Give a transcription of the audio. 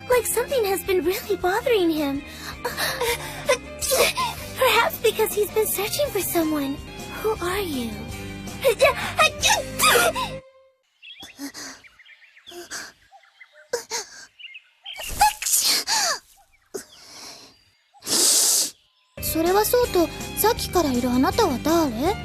Like something has been really bothering him. Perhaps because he's been searching for someone. Who are you? Akari! それはそうと、さっきからいるあなたは誰？